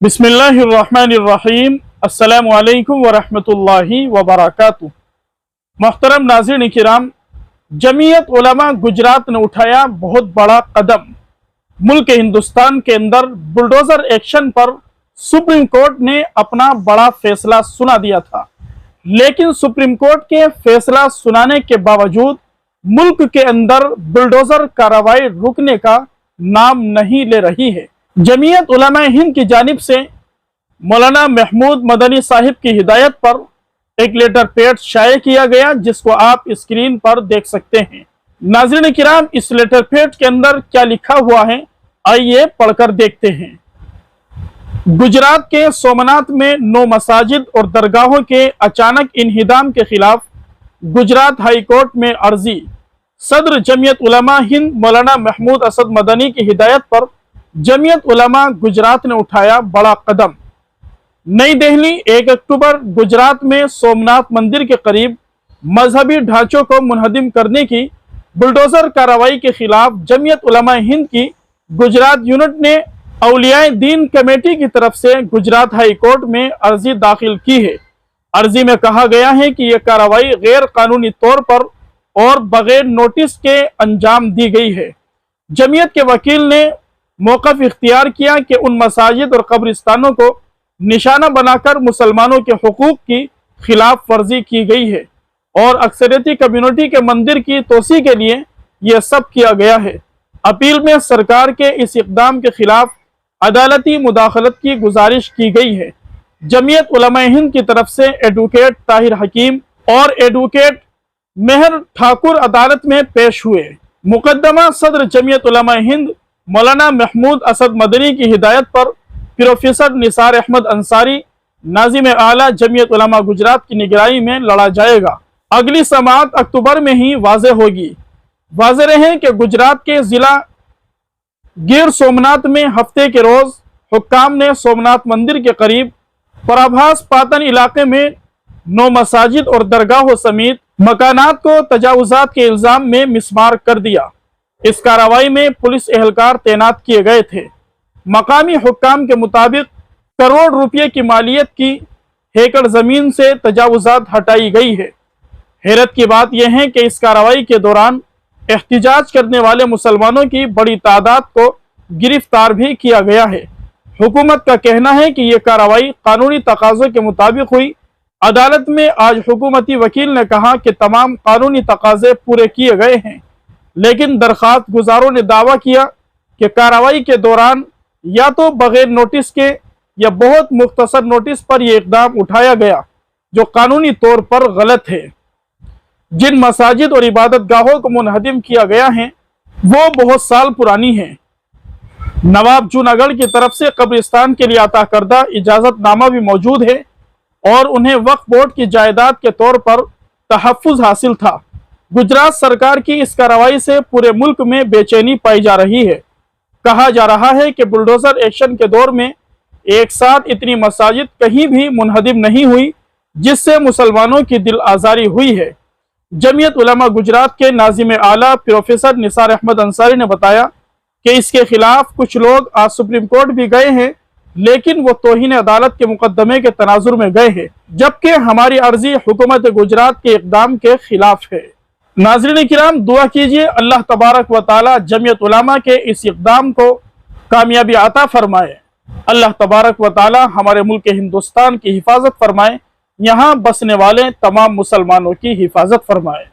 बिस्मिल्लाहिर्रहमानिर्रहीम। अस्सलामु अलैकुम वरहमतुल्लाहि वबरकातुहू। मोहतरम नाज़रीन किराम, जमीयत उलमा गुजरात ने उठाया बहुत बड़ा कदम। मुल्क हिंदुस्तान के अंदर बुलडोजर एक्शन पर सुप्रीम कोर्ट ने अपना बड़ा फैसला सुना दिया था, लेकिन सुप्रीम कोर्ट के फैसला सुनाने के बावजूद मुल्क के अंदर बुलडोजर कार्रवाई रुकने का नाम नहीं ले रही है। जमीयत उलमा हिंद की जानिब से मौलाना महमूद मदनी साहिब की हिदायत पर एक लेटर पैड शाये किया गया, जिसको आप स्क्रीन पर देख सकते हैं। नाज़रीन किराम, इस लेटर पैड के अंदर क्या लिखा हुआ है, आइए पढ़कर देखते हैं। गुजरात के सोमनाथ में 9 मसाजिद और दरगाहों के अचानक इन्हिदाम के खिलाफ गुजरात हाई कोर्ट में अर्जी। सदर जमीयत उलमा हिंद मौलाना महमूद असद मदनी की हिदायत पर जमीयत उलमा गुजरात ने उठाया बड़ा कदम। नई दिल्ली 1 अक्टूबर, गुजरात में सोमनाथ मंदिर के करीब मजहबी ढांचों को मुनहदिम करने की बुलडोजर कार्रवाई के खिलाफ जमीयत उलमा हिंद की गुजरात यूनिट ने औलियाए दीन कमेटी की तरफ से गुजरात हाई कोर्ट में अर्जी दाखिल की है। अर्जी में कहा गया है कि यह कार्रवाई गैर कानूनी तौर पर और बगैर नोटिस के अंजाम दी गई है। जमीयत के वकील ने मौक़िफ़ इख्तियार किया कि उन मसाजिद और कब्रिस्तानों को निशाना बनाकर मुसलमानों के हुकूक की खिलाफ वर्जी की गई है और अक्सरियती कम्युनिटी के मंदिर की तोसी के लिए यह सब किया गया है। अपील में सरकार के इस इक़दाम के खिलाफ अदालती मुदाखलत की गुजारिश की गई है। जमीयत उलमा हिंद की तरफ से एडवोकेट ताहिर हकीम और एडवोकेट मेहर ठाकुर अदालत में पेश हुए। मुकदमा सदर जमीयत उलमा हिंद मौलाना महमूद असद मदनी की हिदायत पर प्रोफेसर निसार अहमद अंसारी नाज़िम आला जमीयत उलमा गुजरात की निगरानी में लड़ा जाएगा। अगली समाअत अक्टूबर में ही वाज़े होगी। वाज़े रहे कि गुजरात के जिला गिर सोमनाथ में हफ्ते के रोज हुक्काम ने सोमनाथ मंदिर के करीब पराभास पातन इलाके में 9 मसाजिद और दरगाहों समेत मकानात को तजावुजात के इल्जाम में मिसमार कर दिया। इस कार्रवाई में पुलिस एहलकार तैनात किए गए थे। मकामी हुक्काम के मुताबिक करोड़ रुपये की मालियत की एकड़ जमीन से तजावुजात हटाई गई है। हैरत की बात यह है कि इस कार्रवाई के दौरान एहतिजाज करने वाले मुसलमानों की बड़ी तादाद को गिरफ्तार भी किया गया है। हुकूमत का कहना है कि यह कार्रवाई कानूनी तकाज़ों के मुताबिक हुई। अदालत में आज हुकूमती वकील ने कहा कि तमाम कानूनी तकाज़े पूरे किए गए हैं, लेकिन दरख्वास्त गुजारों ने दावा किया कि कार्रवाई के दौरान या तो बगैर नोटिस के या बहुत मुख्तसर नोटिस पर यह इक़दाम उठाया गया, जो कानूनी तौर पर गलत है। जिन मसाजिद और इबादत गाहों को मुनहदिम किया गया है वो बहुत साल पुरानी है। नवाब जूनागढ़ की तरफ से कब्रिस्तान के लिए अता करदा इजाज़तनामा भी मौजूद है और उन्हें वक्फ बोर्ड की जायदाद के तौर पर तहफ़्फ़ुज़ हासिल था। गुजरात सरकार की इस कार्रवाई से पूरे मुल्क में बेचैनी पाई जा रही है। कहा जा रहा है कि बुलडोजर एक्शन के दौर में एक साथ इतनी मसाजिद कहीं भी मुनहदिम नहीं हुई, जिससे मुसलमानों की दिल आज़ारी हुई है। जमीयत उलमा गुजरात के नाज़िम आला प्रोफेसर निसार अहमद अंसारी ने बताया कि इसके खिलाफ कुछ लोग आज सुप्रीम कोर्ट भी गए हैं, लेकिन वो तौहीन अदालत के मुकदमे के तनाजुर में गए हैं, जबकि हमारी अर्जी हुकूमत गुजरात के इक़दाम के खिलाफ है। नाज़रीन किराम, दुआ कीजिए अल्लाह तबारक व ताला जमीयत उलमा के इस इक़दाम को कामयाबी अता फरमाए। अल्लाह तबारक व ताला हमारे मुल्क हिंदुस्तान की हिफाजत फरमाए, यहाँ बसने वाले तमाम मुसलमानों की हिफाजत फरमाए।